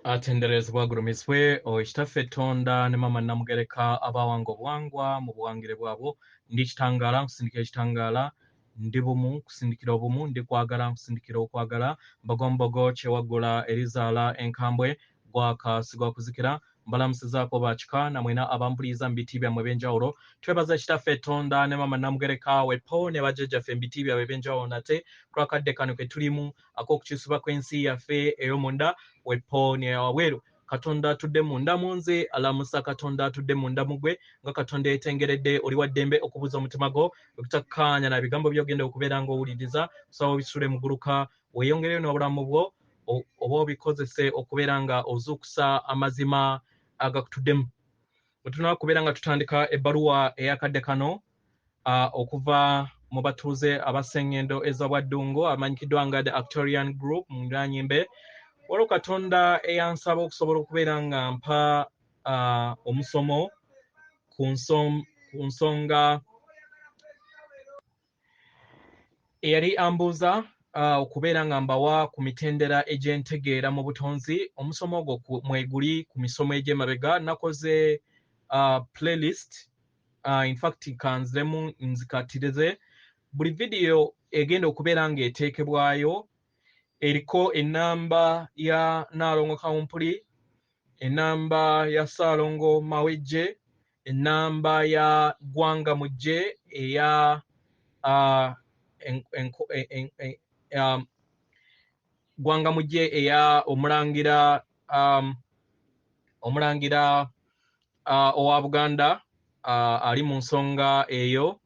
atenderezebwa gulumiswe ekitaffe Tonda ne mama namugereka abawanga obuwangwa mu buwangire bwabo ndi kitangala nkusindikira ekitangala ndi bumu kusindikira obumu ndi kwagala nkusindikira okwagala mbagombogo kyewagula erizaala enkambwe gwakasigwa kuzikira mbalamusizaako bakika na mwena abampuliza mu biti byammwe ebyenjawulo twebaza ekitaffe Tonda ne mama namugereka wepo ne bajjajjaffe mu biti byabwe ebyenjawulo nate twakadde kano ke tulimu ak'okukyusiba kw'ensi yaffe ey'omunda wepo ne wabweru Katonda atudde munda munze alamusa Katonda atudde munda mugwe nga Katonda etengeredde oli wa ddembe okubuza omutima gwo okutakkaanya na bigambo by'ogenda okubeera ng'owuliriza kusaba obisule muguluka weeyongereyo n'obulamu bwo oba obikozese okubeera nga ozuukusa amazima agakutuddemu. Wetunaba kubeera nga tutandika ebbaluwa eyakadde kano okuva mu batuuze aba Sengendo eza Ddungu amanyikiddwa nga The Actorian Group mu NNYO. Waliwo Katonda eyansaba okusobola okubeera nga mpa omusomo ku nsonga eyali ambuuza okubeera nga mbawa ku mitendera egy'entegeera mu butonzi. Omusomo ogwo mweguli ku misomo egy'emabega nakoze playlist in fact kanziremu nzikatirize buli video egenda okubeera nga eteekebwayo eriko enamba ya NALONGO KAWUMPULI, enamba ya SALONGO MAWEJJE, enamba ya GWANGA MUJJE eya GWANGA MUJJE eya omulangira owa Buganda ali mu nsonga eyo.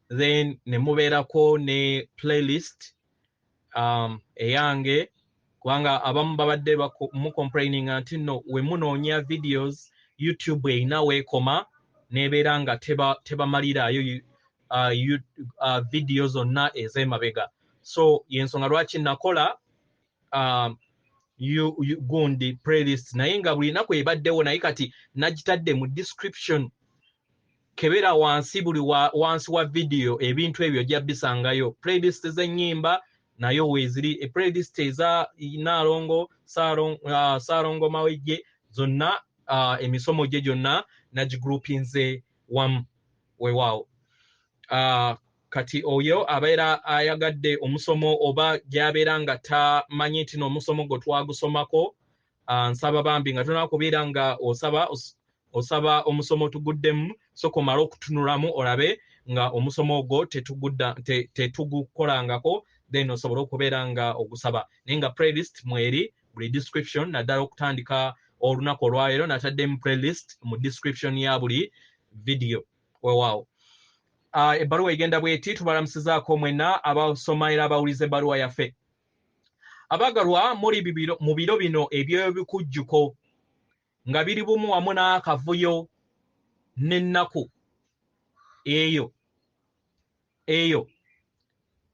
Then ne mubeerako ne playlist eyange kubanga abamu babadde mucomplaininga nti nno we munoonya videos YouTube erina weekoma nebeera nga tebamalirayo video zonna ez'emabega. So yensonga lwaki nakola gundi playlist naye nga buli naku ebaddewo naye kati nagitadde mu description kebera wansi buli wansi wa video ebintu ebyo ojja bisangayo. Playlist z'ennyimba nayo weeziri playlist eza NALONGO SALONGO MAWEJJE zonna emisomo gye gyonna nagigroupinze wamu weewaawo. Kati oyo abeera ayagadde omusomo oba gy'abeera nga tamanyi nti n'omusomo gwe twagusomako nsaba bambi nga tonaba kubeera nga osaba omusomo tuguddemu so komala okutunulamu olabe nga omusomo ogwo tetugukolangako then osobola okubeera nga ogusaba naye nga playlist mweri buli description naddala okutandika olunaku olwaleero nataddemu playlist mu description ya buli video weewaawo. Ebbaluwa egenda bweti tubalamusizaako mwena abasoma era abawuliza ebbaluwa yaffe. Abagalwa muli mu biro bino eby'ebikujjuko nga biri bumu wamu n'akavuyo n'ennaku eyo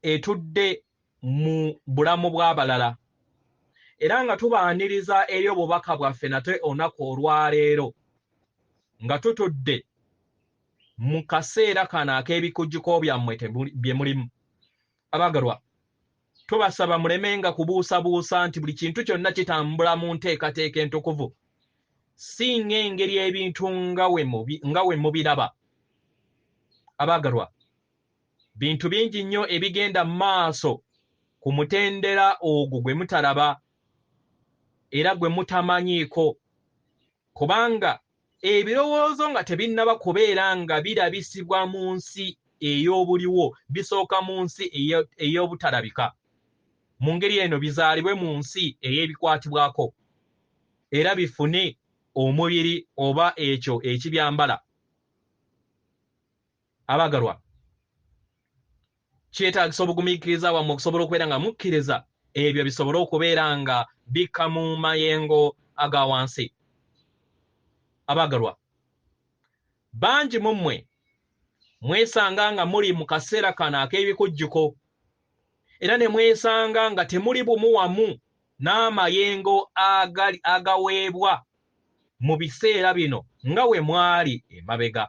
etudde mu bulamu bw'abalala era nga tubaaniriza eri obubaka bwaffe nate olunaku olwaleero nga tutudde mu kaseera kano ak'ebikujjuko byammwe bye mulimu. Abagalwa tubasaba mulemenga kubuusabuusa nti buli kintu kyonna kitambula mu nteekateeka entukuvu si ng'engeri ebintu nga we mubiraba. Abagalwa bintu bingi nnyo ebigenda mu maaso ku mutendera ogwo gwe mutalaba era gwe mutamanyiiko kubanga ebirowoozo nga tebinnaba kubeera nga birabisibwa mu nsi ey'obuliwo bisooka mu nsi ey'obutalabika. Mu ngeri eno bizaalibwe mu nsi ey'ebikwatibwako era bifune omubiri oba ekyo ekibyambala. Abagalwa kyetaagisa obugumiikiriza wammwe okusobola okubeera nga mukkiriza ebyo bisobole okubeera nga bikka mu mayengo aga wansi. Abagalwa bangi mu mmwe mwesanga nga muli mu kaseera kano ak'ebikujjuko era ne mwesanga nga temuli bumu wamu n'amayengo agaweebwa mu biseera bino nga we mwali emabega.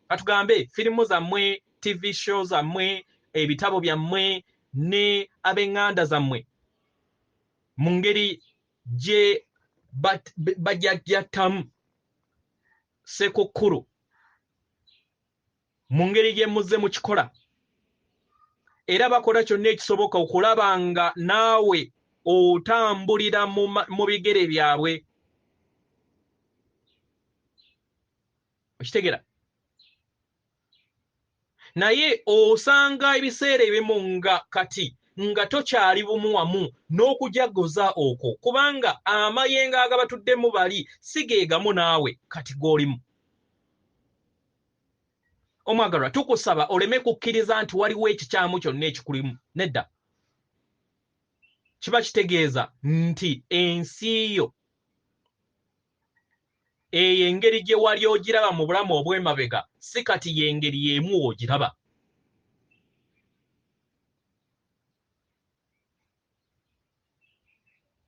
Katugambe firimu zammwe, TV show zammwe, ebitabo byammwe ne ab'eŋŋanda zammwe mu ngeri gye bajjattamu Sekukulu mu ngeri gye muzze mu kikola, era bakola kyonna ekisoboka okulaba nga naawe otambulira mu bigere byabwe. Okitegera? Naye osanga ebiseera ebimu nga kati nga tokyali bumu wamu n'okujaguza okwo, kubanga amayengo agabatuddemu bali si ge gamu naawe kati g'olimu. Omwagalwa, tukusaba oleme kukkiriza nti waliwo ekikyamu kyonna ekikulimu. Nedda. Kiba kitegeeza nti ensi yo eyo engeri gye wali ogiraba mu bulamu obw'emabega si kati y'engeri y'emu ogiraba.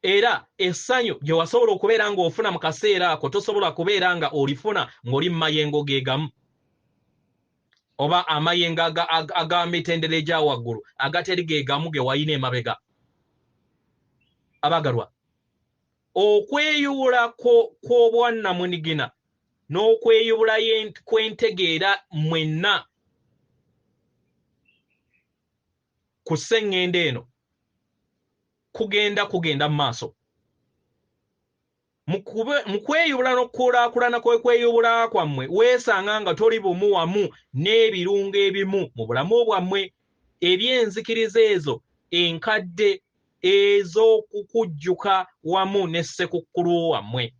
Era essanyu gye wasobola okubeera ng'ofuna mu kaseera ako tosobola kubeera nga olifuna ng'oli mu mayengo ge gamu, oba amayengo aga mitendera egya waggulu agateri ge gamu ge wayina emabega. Abagalwa, okweyubula kw'obwannamunigina n'okweyubula kw'entegeera mwenna ku Sengendo eno kugenda mu maaso. Mu kweyubula n'okukulaakulana kw'okweyubula kwammwe weesanga nga toli bumu wamu n'ebirungo ebimu mu bulamu bwammwe, eby'enzikiriza ezo enkadde ez'okukujjuka wamu ne Sekukulu wammwe.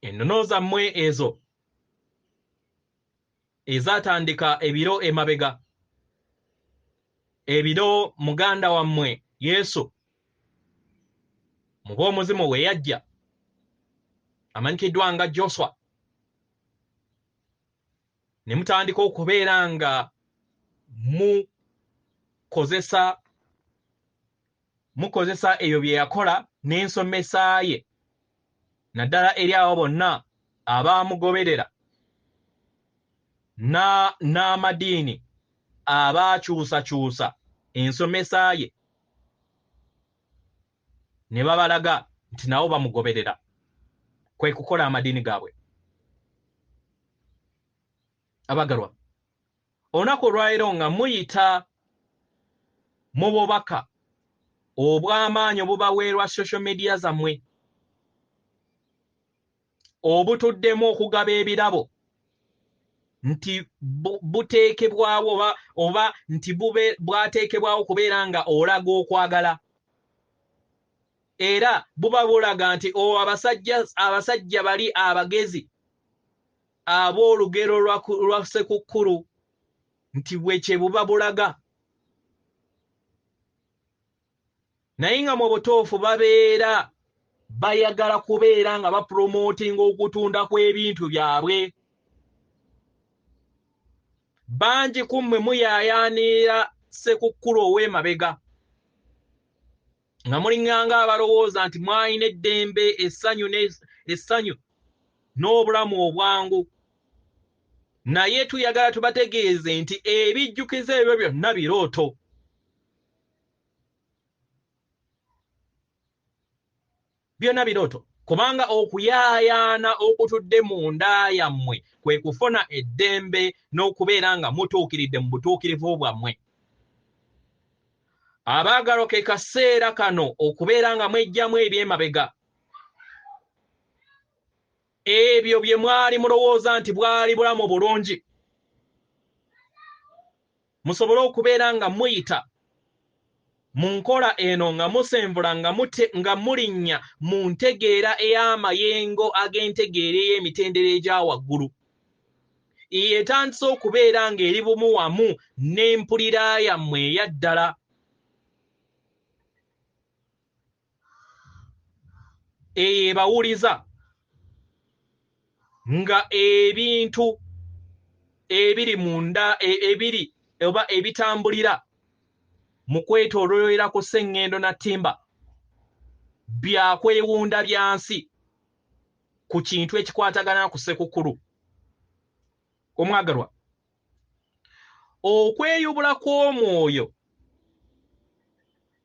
Ennono zammwe ezo ezatandika ebiro emabega, ebiro muganda wammwe Yesu mu bw'omuzimu we yajja amanyikiddwa nga Joswa, ne mutandika okubeera nga mukozesa ebyo bye yakola n'ensomesa ye, naddala eri abo bonna abaamugoberera n'amadiini abaakyusakyusa ensomesa ye ne babalaga nti nabo bamugoberera, kwe kukola amadiini gaabwe. Abagalwa, olunaku olwaleero nga muyita mu bubaka obw'amaanyi obubaweerwa social media zammwe, obutuddemu okugaba ebirabo nti buteekebwawo oba nti bwateekebwawo kubeera nga olaga okwagala, era buba bulaga nti abasajja bali abagezi ab'olugero lwa Sekukulu nti bwekye buba bulaga, naye nga mu butuufu babeera bayagala kubeera nga bapromootinga okutunda kw'ebintu byabwe. Bangi kummwe muyaayaanira Sekukulu ow'emabega nga mulinganga abalowooza nti mwalina eddembe, essanyu n'obulamu obwangu, naye tuyagala tubategeeze nti ebijjukizo ebyo byonna birooto. Byonna birooto, kubanga okuyaayaana okutudde mu nda yammwe kwe kufuna eddembe n'okubeera nga mutuukiridde mu butuukirivu bwammwe. Abaagalwa ke kaseera kano okubeera nga mwejjamu eby'emabega, ebyo bye mwali mulowooza nti bwali bulamu bulungi, musobole okubeera nga muyita mu nkola eno nga musenvula nga mulinnya mu ntegeera ey'amayengo ag'entegeera ey'emitendera egya waggulu, etandise okubeera nga eri bumu wamu n'empulira yammwe eya ddala. Eyo ebawuliza nga ebintu ebiri munda ebiri oba ebitambulira mu kwetooloolera ku Sengendo na Ttimba byakwewunda byansi ku kintu ekikwatagana ku Sekukulu. Omwagalwa, okweyubula kw'omwoyo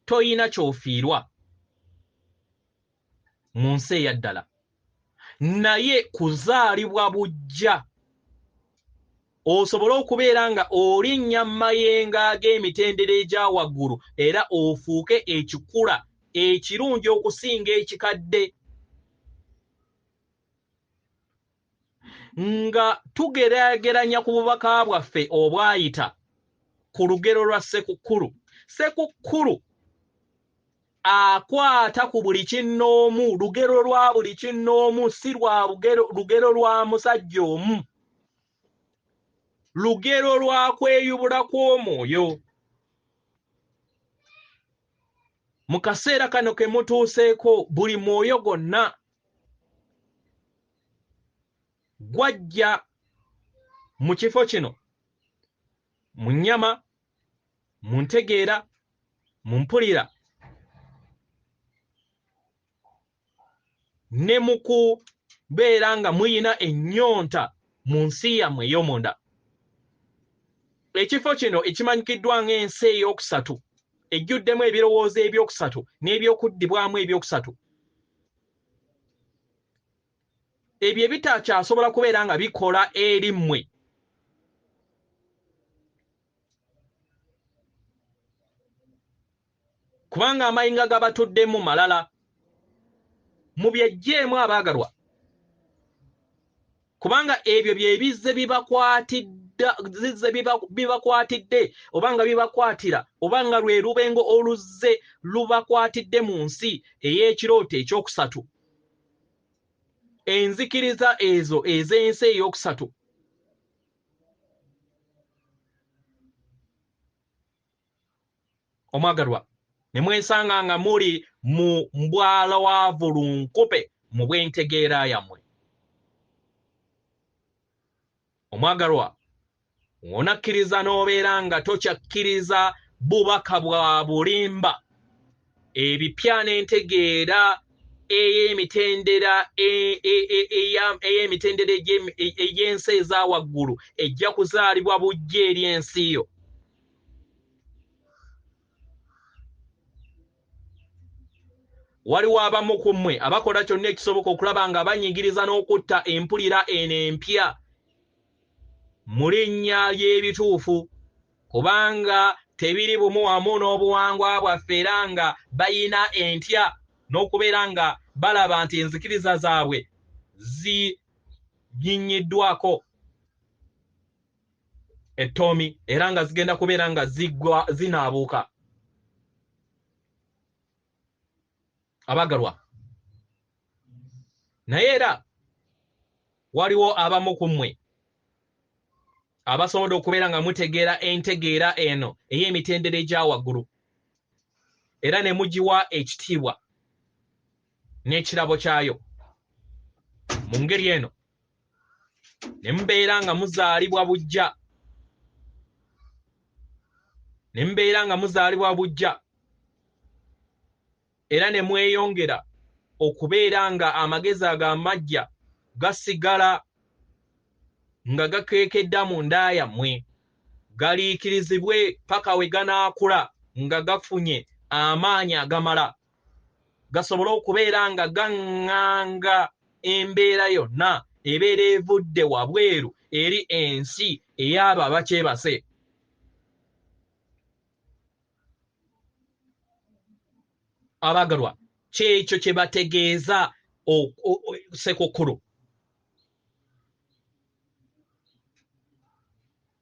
toyina kyofiirwa mu nsi eyaddala naye kuzaalibwa bujja osobole okubeera nga olinnya mu mayengo ag'emitendera egya waggulu era ofuuke ekikula ekirungi okusinga ekikadde nga tugeraageranya ku bubaka bwaffe obwayita ku lugero lwa Sekukulu. Sekukulu akwata ku buli kinnoomu, lugero lwa buli kinnoomu, si lwa lugero lwa musajja omu, lugero lwa kweyubula kw'omwoyo. Mu kaseera kano ke mutuuseeko buli mwoyo gonna gwajja mu kifo kino, mu nnyama, mu ntegeera, mu mpulira ne mu kubeera nga muyina ennyonta mu nsi yammwe ey'omunda. Ekifo kino ekimanyikiddwa ng'ensi ey'okusatu ejjuddemu ebirowoozo ebyokusatu n'ebyokuddibwamu ebyokusatu, ebyo bitakyasobola kubeera nga bikola eri mmwe. Kubanga amayinga g'abatuddemu malala, mubyejjeemu abaagalwa, kubanga ebyo bye bizze bibakwatidde obanga bibakwatira obanga lwe lubengo oluzze lubakwatidde mu nsi ey'ekirooto ekyokusatu. Enzikiriza ezo ez'ensi ey'okusatu omwagalwa ne mwesanga nga muli mu mbwala wa vulunkupe mu bw'entegeera yammwe. Omwagalwa onakkiriza n'obeera nga tokyakkiriza bubaka bwa bulimba, ebipya n'entegeera ey'emitendera ey'emitendera egy'ensi eza waggulu ejja kuzaalibwa bujja eri ensi yo. Waliwo abamu ku mmwe abakola kyonna ekisoboka okulaba nga banyigiriza n'okutta empulira eno empya mu linnya ly'ebituufu, kubanga tebiri bumu wamu n'obuwangwa bwaffe era nga bayina entya n'okubeera nga balaba nti enzikiriza zaabwe zinyinyiddwako ettoomi era nga zigenda kubeera nga zinaabuuka. Abagalwa, naye era waliwo abamu ku mmwe abasobodde okubeera nga mutegeera entegeera eno ey'emitendera egya waggulu era ne mugiwa ekitiibwa n'ekirabo kyayo. Mu ngeri eno ne mubeera nga muzaalibwa bujja, ne mubeera nga muzaalibwa bujja era ne mweyongera okubeera nga amagezi ag'amajja gasigala nga gakeekedda mu nda yammwe, galiikirizibwe paka we ganaakula nga gafunye amaanyi agamala, gasobole okubeera nga gaŋŋanga embeera yonna ebeera evudde wabweru eri ensi ey'abo abakyebase. Abagalwa, kyekyo kye bategeeza Sekukulu.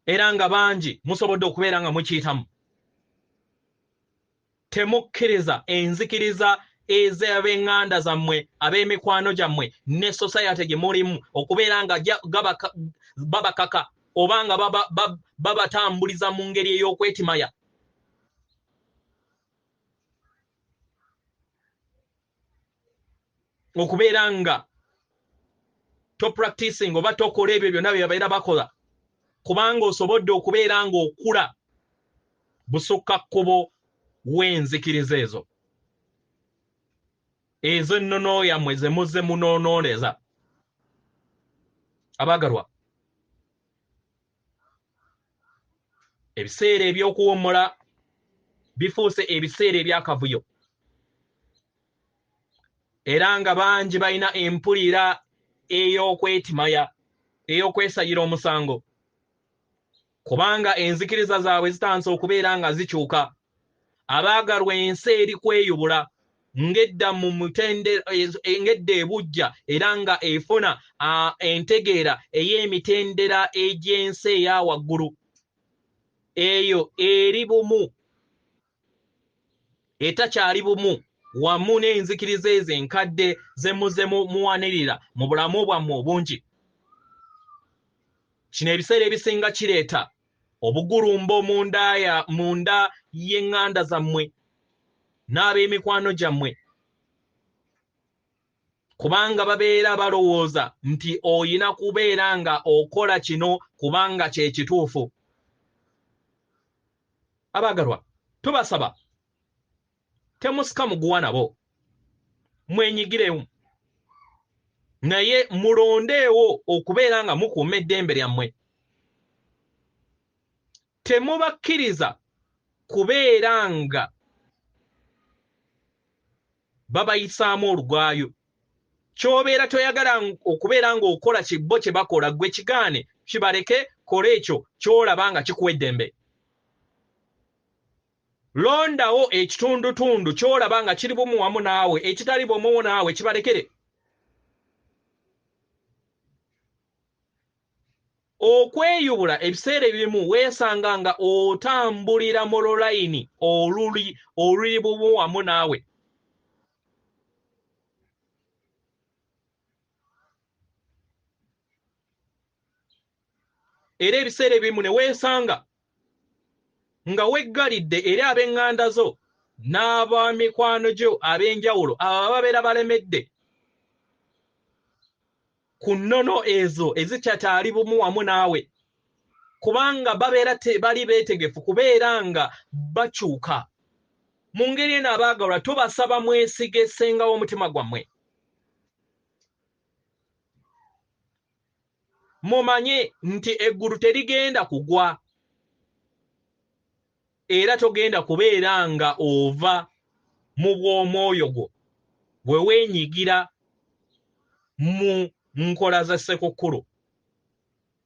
Era nga bangi musobodde okubeera nga mukiyitamu. Temukkiriza enzikiriza ez'ab'eŋŋanda zammwe, ab'emikwano gyammwe ne society gye mulimu okubeera nga babakaka oba nga babatambuliza mu ngeri ey'okwetimaya. Okubeera nga topracticing oba tokola ebyo byonna bye babeera bakola, kubanga osobodde okubeera ng'okula busukka kkubo w'enzikiriza ezo ennono yammwe ze muzze munoonooneza. Abagalwa, ebiseera eby'okuwummula bifuuse ebiseera ebyakavuyo era nga bangi balina empulira ey'okwetimaya ey'okwesayira omusango kubanga enzikiriza zaabwe zitandise okubeera nga zikyuka abaagalwa ensi eri kweyubula ngedda mu ngedda ebujja era nga efuna entegeera ey'emitendera egy'ensi eya waggulu eyo eri bumu etakyali bumu wamu n'enzikiriza ezo enkadde ze muwanirira mu bulamu bwammwe obungi. Kino ebiseera ebisinga kireeta obugulumbo munda y'eŋŋanda zammwe n'ab'emikwano gyammwe kubanga babeera balowooza nti oyina kubeera nga okola kino kubanga kye kituufu. Abaagalwa, tubasaba temusika muguwa nabo, mwenyigiremu naye mulondeewo okubeera nga mukuuma eddembe lyammwe. Temubakkiriza kubeera nga babayisaamu olugwayo. Ky'obeera toyagala okubeera ng'okola kibbo kye bakola gwe kigaane kibaleke kola ekyo ky'olaba nga kikuwa eddembe. Londawo ekitundutundu ky'olaba nga kiri bumu wamu naawe, ekitali bumu naawe kibalekere. Okweyubula ebiseera ebimu weesanga nga otambulira mu lulayini oluli bumu wamu naawe. Era ebiseera ebimu ne weesanga nga weggalidde eri ab'eŋŋanda zo n'abamikwano gyo ab'enjawulo abo babeera balemedde ku nnono ezo ezikyataali bumu wamu naawe kubanga babeera tebali beetegefu kubeera nga bakyuka. Mu ngeri eno abaagalwa tubasaba mwesige ssenga w'omutima gwammwe. Mumanye nti eggulu terigenda kugwa era togenda kubeera nga ova mu bw'omwoyo gwo bwe weenyigira mu nkola za Sekukulu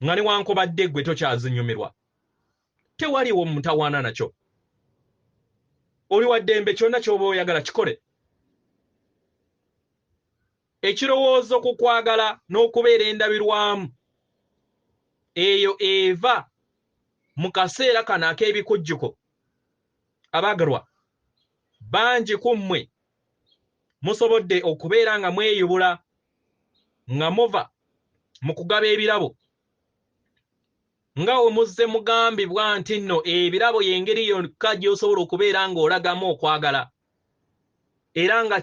nga newankubadde ggwe tokyazinyumirwa. Tewaliwo mutawaana nakyo. Oli wa ddembe kyonna ky'oba oyagala kikole. Ekirowoozo ku kwagala n'okubeera endabirwamu eyo eva mu kaseera kano ak'ebikujjuko. Abaagalwa, bangi ku mmwe musobodde okubeera nga mweyubula nga muva mu kugaba ebirabo nga we muzze mugambibwa nti nno ebirabo y'engeri yokka gy'osobola okubeera ng'olagamu okwagala era nga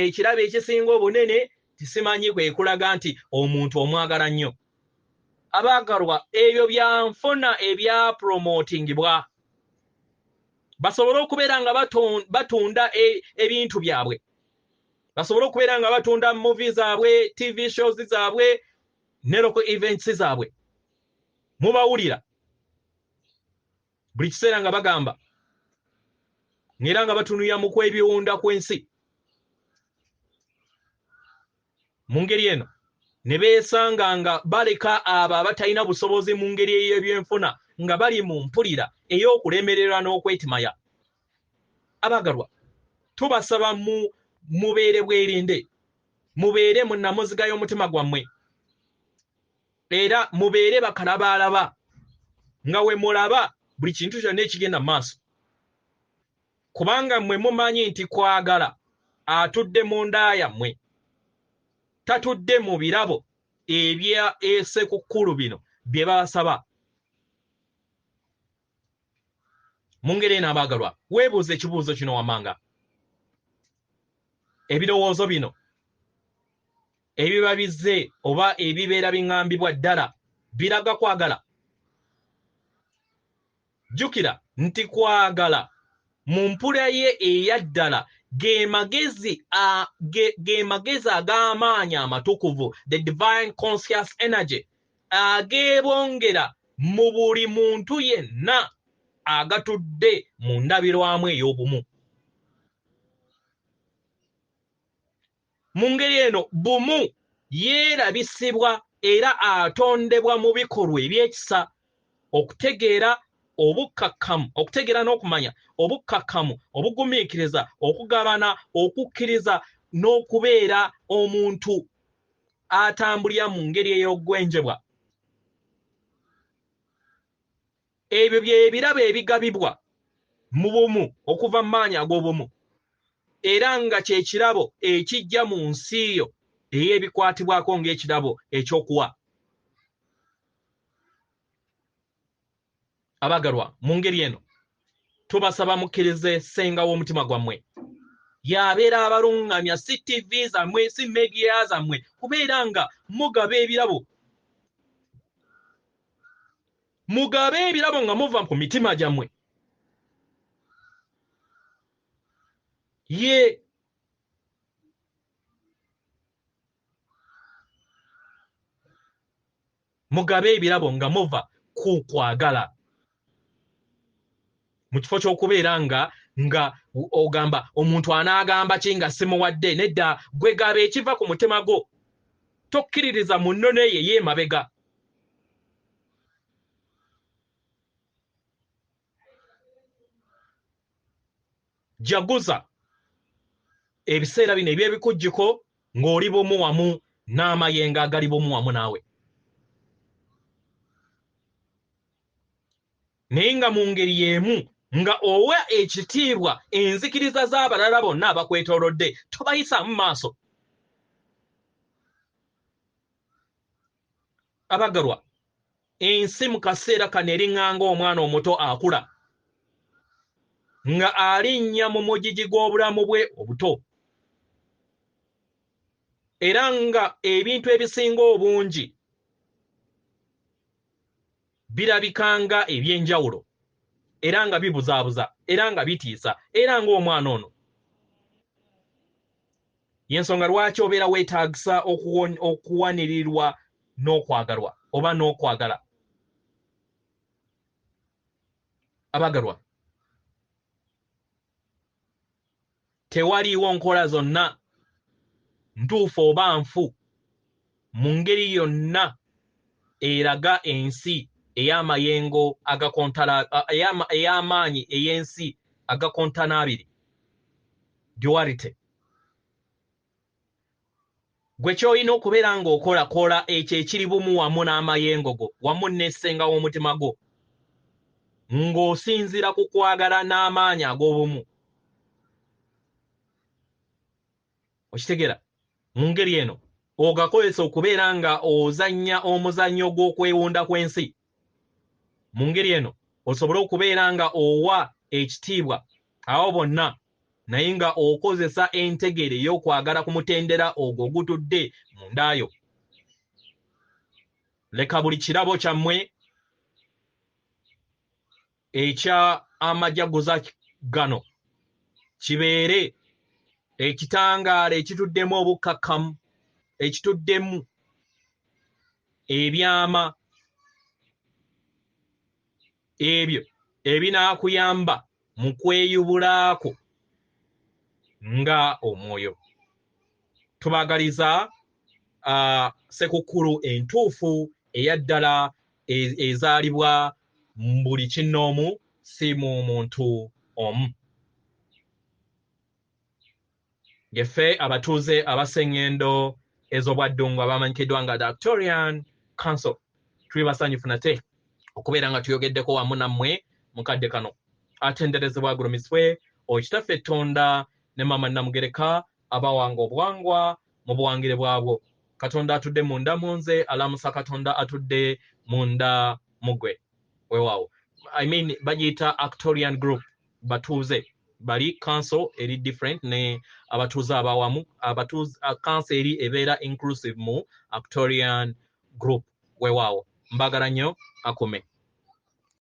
ekirabo ekisinga obunene tisimanyi kwe kulaga nti omuntu omwagala nnyo. Abaagalwa, ebyo byanfuna ebya promotingibwa basobole okubeera nga batunda ebintu byabwe, basobole okubeera nga batunda movie zaabwe, TV shows zaabwe ne local events zaabwe. Mubawulira buli kiseera nga bagamba era nga batunulira mu kwebiwunda kw'ensi. Mu ngeri eno ne beesanga nga baleka abo abatalina busobozi mu ngeri ey'ebyenfuna nga bali mu mpulira ey'okulemererwa n'okwetimaya. Abaagalwa, tubasaba mubeere bwerinde, mubeere mu nnamuziga y'omutima gwammwe era mubeere bakalabaalaba nga we mulaba buli kintu kyonna ekigenda mu maaso kubanga mmwe mumanyi nti kwagala atudde mu nda yammwe, tatudde mu birabo ebya Sekukulu bino bye babasaba. Mu ngeri eno abaagalwa, weebuuze ekibuuzo kino wammanga. Ebirowoozo bino ebiba bizze oba ebibeera biŋŋambibwa ddala biraga kwagala. Jjukira nti kwagala mu mpula ye eya ddala ge magezi ag'amaanyi amatukuvu, the divine conscious energy, ageebongera mu buli muntu yenna agatudde mu ndabirwamu ey'obumu. Mu ngeri eno bumu yeerabisibwa era atondebwa mu bikolwa ebyekisa okutegeera obukakkamu, okutegeera n'okumanya obukakkamu, obugumiikiriza, okugabana, okukkiriza n'okubeera omuntu atambulira mu ngeri ey'ogwenjebwa. Ebyo by'ebirabo ebigabibwa mu bumu okuva mu maanyi ag'obumu, era nga kye kirabo ekijja mu nsi yo ey'ebikwatibwako ng'ekirabo ekyokuwa. Abagalwa, mu ngeri eno tubasaba mukkirize Ssenga w'omutima gwammwe. Yabeera abalungamya si TV zammwe, si media zammwe, kubeera nga mugaba ebirabo. Mugabe ebirabo nga muva ku mitima gyammwe. Ye mugabe ebirabo nga muva ku kwagala. Mu kifo ky'okubeera nga ogamba omuntu anaagamba ki nga simuwadde, nedda gwe gaba ekiva ku mutima gwo. Tokkiririza munno neye y'emabega. Jaguza ebiseera bino eby'ebikujjuko ng'oli bumu wamu n'amayengo agali bumu wamu naawe. Naye nga mu ngeri y'emu nga owa ekitiibwa enzikiriza z'abalala bonna abakwetoolodde, tobayisaamu maaso. Abagalwa, ensi mu kaseera kano eriŋŋanga omwana omuto akula nga alinnya mu mugigi gw'obulamu bwe obuto, era nga ebintu ebisinga obungi birabikanga eby'enjawulo, era nga bibuzaabuza, era nga bitiisa, era ng'omwana ono. Y'ensonga lwaki obeera weetaagisa okuwanirirwa n'okwagalwa oba n'okwagala. Abagalwa, tewaliiwo nkola zonna ntuufu oba nfu mu ngeri yonna eraga ensi ey'amayengo ey'amaanyi ey'ensi agakontana abiri, duality. Gwe ky'olina okubeera ng'okolakola ekyo ekiri bumu wamu n'amayengo go wamu n'essenga w'omutima gwo, ng'osinziira ku kwagala n'amaanyi ag'obumu. Okitegeera? Mu ngeri eno ogakozesa okubeera nga ozannya omuzannyo gw'okwewunda kw'ensi. Mu ngeri eno osobole okubeera nga owa ekitiibwa abo bonna, naye nga okozesa entegere y'okwagala ku mutendera ogwo gutudde mu ndaayo. Leka buli kirabo kyammwe ekya amajaguza gano kibeere ekitangaala ekituddemu obukakkamu, ekituddemu ebyama ebyo ebinaakuyamba mu kweyubulaako nga omwoyo. Tubagaliza sekukulu entuufu eyaddala ezaalibwa buli kinnoomu si mu muntu omu. Yeffe abatuuze aba Sengendo ez'obwa Ddungu abamanyikiddwa nga the Victorian Council tuli basanyufu nate okubeera nga tuyogeddeko wamu nammwe mu kadde kano. Atenderezebwa agulumiswe Okitaffe Tonda ne Mama Namugereka abawanga obuwangwa mu buwangire bwabwo. Katonda atudde munda mu nze, alamusa Katonda atudde munda mugwe. Weewaawo. I mean bagiyita Victorian group batuuze. Bali council eri different ne abatuuze abawamu. Abatuuze council eri ebeera inclusive mu Victorian group. Weewaawo. Mbagala nnyo akume.